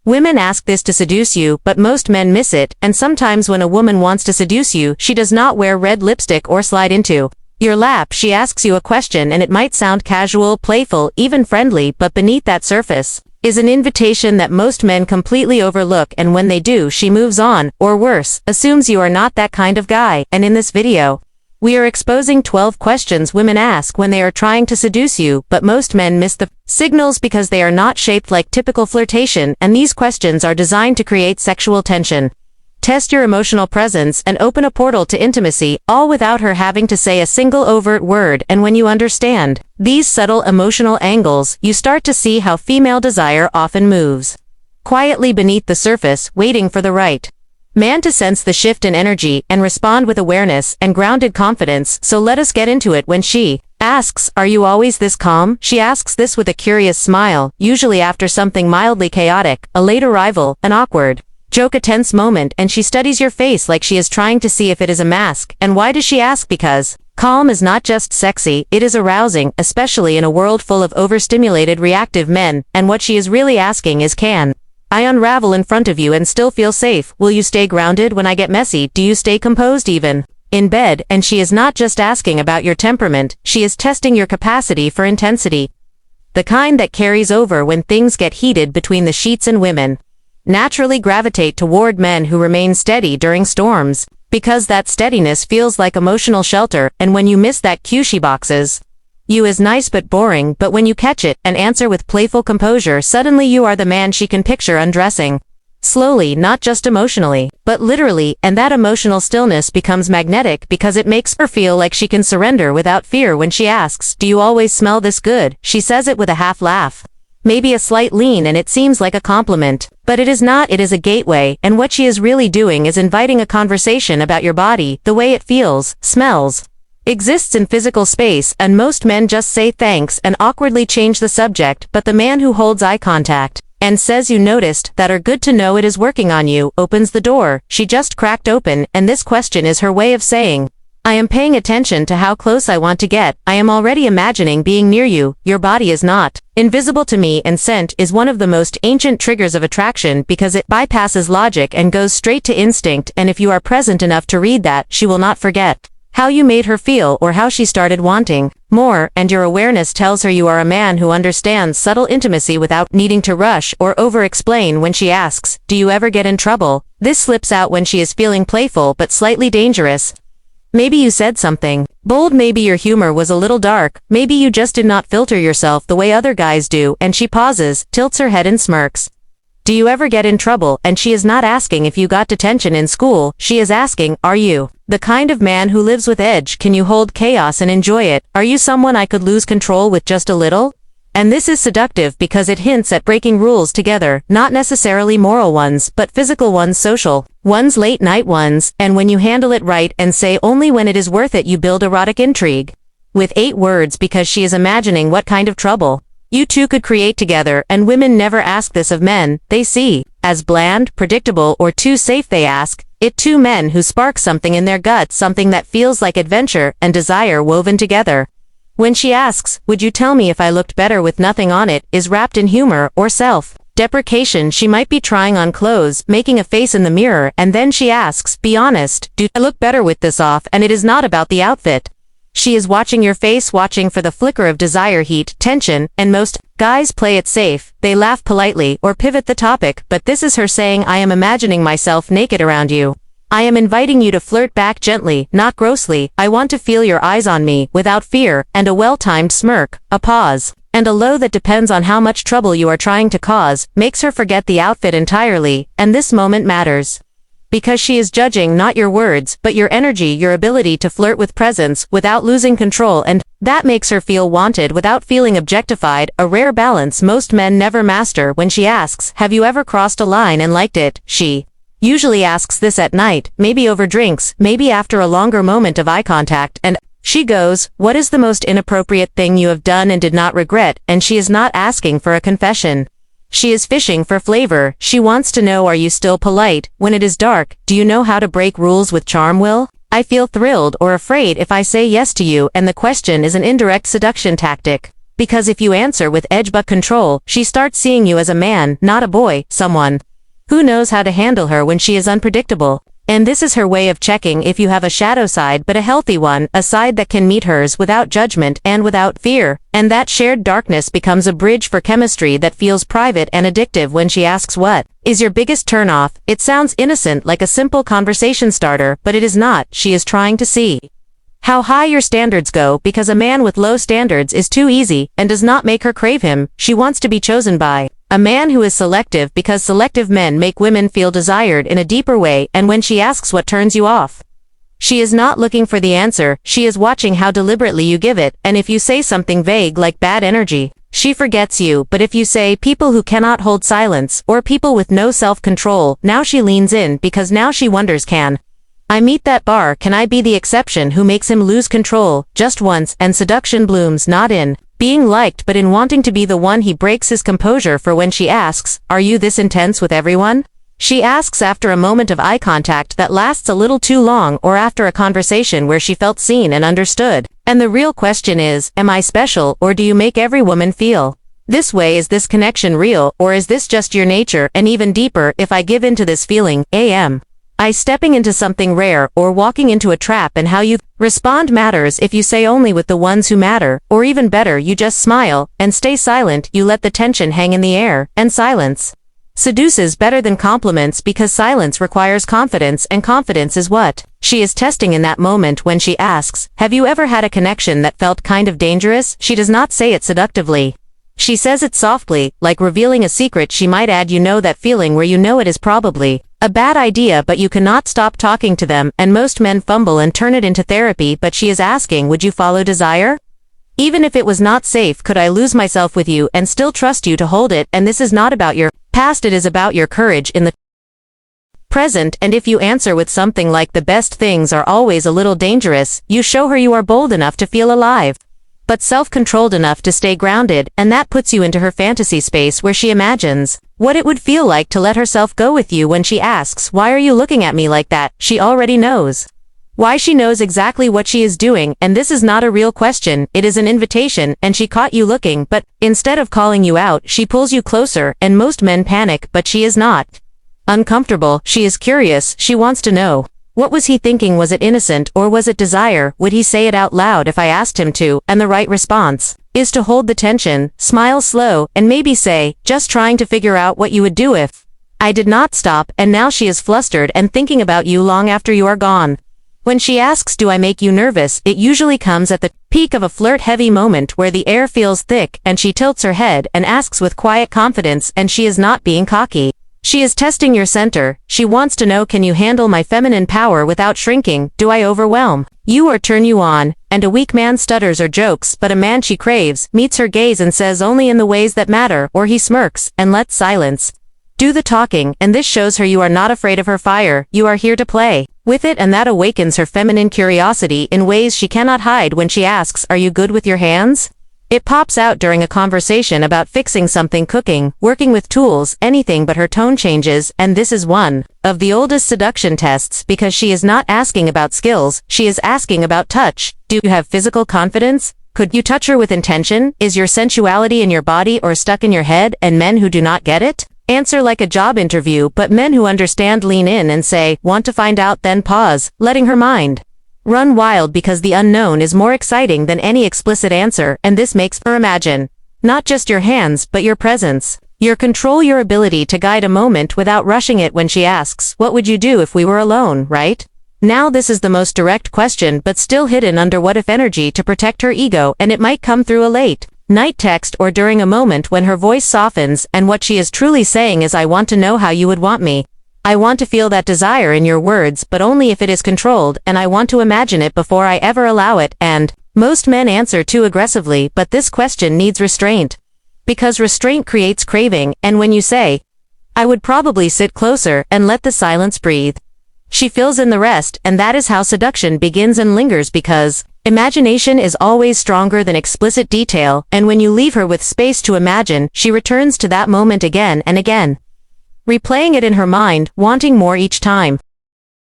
Women ask this to seduce you, but most men miss it, and sometimes when a woman wants to seduce you, she does not wear red lipstick or slide into your lap. She asks you a question and it might sound casual, playful, even friendly, but beneath that surface is an invitation that most men completely overlook, and when they do, she moves on, or worse, assumes you are not that kind of guy. And in this video, we are exposing 12 questions women ask when they are trying to seduce you, but most men miss the signals because they are not shaped like typical flirtation, and these questions are designed to create sexual tension, test your emotional presence, and open a portal to intimacy, all without her having to say a single overt word. And when you understand these subtle emotional angles, you start to see how female desire often moves quietly beneath the surface, waiting for the right man to sense the shift in energy and respond with awareness and grounded confidence. So let us get into it. When she asks, "Are you always this calm?" she asks this with a curious smile, usually after something mildly chaotic, a late arrival, an awkward joke, a tense moment, and she studies your face like she is trying to see if it is a mask. And why does she ask? Because calm is not just sexy, it is arousing, especially in a world full of overstimulated reactive men, and what she is really asking is, can I unravel in front of you and still feel safe? Will you stay grounded when I get messy? Do you stay composed even in bed? And she is not just asking about your temperament, she is testing your capacity for intensity, the kind that carries over when things get heated between the sheets. And women naturally gravitate toward men who remain steady during storms, because that steadiness feels like emotional shelter. And when you miss that cue, she boxes you as nice but boring, but when you catch it and answer with playful composure, suddenly you are the man she can picture undressing slowly, not just emotionally, but literally. And that emotional stillness becomes magnetic because it makes her feel like she can surrender without fear. When she asks, "Do you always smell this good?" she says it with a half laugh, maybe a slight lean, and it seems like a compliment, but it is not. It is a gateway, and what she is really doing is inviting a conversation about your body, the way it feels, smells, exists in physical space. And most men just say thanks and awkwardly change the subject, but the man who holds eye contact and says, "You noticed that," or "Good to know it is working on you," opens the door she just cracked open. And this question is her way of saying, "I am paying attention to how close I want to get. I am already imagining being near you. Your body is not invisible to me." And scent is one of the most ancient triggers of attraction because it bypasses logic and goes straight to instinct. And if you are present enough to read that, she will not forget how you made her feel or how she started wanting more. And your awareness tells her you are a man who understands subtle intimacy without needing to rush or over-explain. When she asks, "Do you ever get in trouble?" this slips out when she is feeling playful but slightly dangerous. Maybe you said something bold, maybe your humor was a little dark, maybe you just did not filter yourself the way other guys do. And she pauses, tilts her head and smirks. "Do you ever get in trouble?" And she is not asking if you got detention in school, she is asking, are you the kind of man who lives with edge? Can you hold chaos and enjoy it? Are you someone I could lose control with just a little? And this is seductive because it hints at breaking rules together, not necessarily moral ones, but physical ones, social ones, late night ones. And when you handle it right and say only when it is worth it, you build erotic intrigue with 8 words, because she is imagining what kind of trouble you two could create together. And women never ask this of men they see as bland, predictable, or too safe. They ask it to men who spark something in their guts, something that feels like adventure and desire woven together. When she asks, "Would you tell me if I looked better with nothing on it?" is wrapped in humor or self-deprecation. She might be trying on clothes, making a face in the mirror, and then she asks, "Be honest, do I look better with this off?" And it is not about the outfit. She is watching your face, watching for the flicker of desire, heat, tension. And most guys play it safe. They laugh politely or pivot the topic, but this is her saying, "I am imagining myself naked around you. I am inviting you to flirt back gently, not grossly. I want to feel your eyes on me, without fear." And a well-timed smirk, a pause, and a low that depends on how much trouble you are trying to cause, makes her forget the outfit entirely. And this moment matters because she is judging not your words, but your energy, your ability to flirt with presence without losing control. And that makes her feel wanted without feeling objectified, a rare balance most men never master. When she asks, "Have you ever crossed a line and liked it?" she usually asks this at night, maybe over drinks, maybe after a longer moment of eye contact. And she goes, "What is the most inappropriate thing you have done and did not regret?" And she is not asking for a confession. She is fishing for flavor. She wants to know, are you still polite when it is dark? Do you know how to break rules with charm? Will I feel thrilled or afraid if I say yes to you? And the question is an indirect seduction tactic. Because if you answer with edge but control, she starts seeing you as a man, not a boy, someone who knows how to handle her when she is unpredictable. And this is her way of checking if you have a shadow side but a healthy one, a side that can meet hers without judgment and without fear. And that shared darkness becomes a bridge for chemistry that feels private and addictive when she asks what is your biggest turnoff. It sounds innocent like a simple conversation starter, but it is not. She is trying to see how high your standards go, because a man with low standards is too easy and does not make her crave him. She wants to be chosen by a man who is selective, because selective men make women feel desired in a deeper way. And when she asks what turns you off, she is not looking for the answer, she is watching how deliberately you give it. And if you say something vague like bad energy, she forgets you. But if you say people who cannot hold silence, or people with no self-control, now she leans in, because now she wonders, can I meet that bar? Can I be the exception who makes him lose control just once? And seduction blooms not in being liked, but in wanting to be the one he breaks his composure for when she asks, are you this intense with everyone? She asks after a moment of eye contact that lasts a little too long, or after a conversation where she felt seen and understood. And the real question is, am I special, or do you make every woman feel this way? Is this connection real, or is this just your nature? And even deeper, if I give into this feeling, am I stepping into something rare, or walking into a trap? And how you respond matters. If you say only with the ones who matter, or even better, you just smile and stay silent, you let the tension hang in the air. And silence seduces better than compliments, because silence requires confidence, and confidence is what she is testing in that moment when she asks, have you ever had a connection that felt kind of dangerous? She does not say it seductively. She says it softly, like revealing a secret. She might add, you know that feeling where you know it is probably a bad idea, but you cannot stop talking to them. And most men fumble and turn it into therapy. But she is asking, would you follow desire? Even if it was not safe, could I lose myself with you and still trust you to hold it? And this is not about your past, it is about your courage in the present. And if you answer with something like the best things are always a little dangerous, you show her you are bold enough to feel alive, but self-controlled enough to stay grounded. And that puts you into her fantasy space, where she imagines what it would feel like to let herself go with you. When she asks, why are you looking at me like that? She already knows why. She knows exactly what she is doing. And this is not a real question, it is an invitation. And she caught you looking, but instead of calling you out, she pulls you closer. And most men panic, but she is not uncomfortable. She is curious. She wants to know, what was he thinking? Was it innocent, or was it desire? Would he say it out loud if I asked him to? And the right response is to hold the tension, smile slow, and maybe say, just trying to figure out what you would do if I did not stop. And now she is flustered and thinking about you long after you are gone. When she asks, do I make you nervous? It usually comes at the peak of a flirt-heavy moment where the air feels thick, and she tilts her head and asks with quiet confidence. And she is not being cocky. She is testing your center. She wants to know, can you handle my feminine power without shrinking? Do I overwhelm you or turn you on? And a weak man stutters or jokes, but a man she craves meets her gaze and says only in the ways that matter, or he smirks and lets silence do the talking. And this shows her you are not afraid of her fire, you are here to play with it. And that awakens her feminine curiosity in ways she cannot hide. When she asks, are you good with your hands? It pops out during a conversation about fixing something, cooking, working with tools, anything. But her tone changes, and this is one of the oldest seduction tests, because she is not asking about skills, she is asking about touch. Do you have physical confidence? Could you touch her with intention? Is your sensuality in your body or stuck in your head? And men who do not get it answer like a job interview, but men who understand lean in and say, want to find out? Then pause, letting her mind run wild, because the unknown is more exciting than any explicit answer. And this makes her imagine not just your hands, but your presence, your control, your ability to guide a moment without rushing it. When she asks, what would you do if we were alone, right now? This is the most direct question, but still hidden under what if energy to protect her ego. And it might come through a late night text, or during a moment when her voice softens. And what she is truly saying is, I want to know how you would want me. I want to feel that desire in your words, but only if it is controlled, and I want to imagine it before I ever allow it. And most men answer too aggressively, but this question needs restraint, because restraint creates craving. And when you say, I would probably sit closer, and let the silence breathe, she fills in the rest. And that is how seduction begins and lingers, because imagination is always stronger than explicit detail. And when you leave her with space to imagine, she returns to that moment again and again, replaying it in her mind, wanting more each time.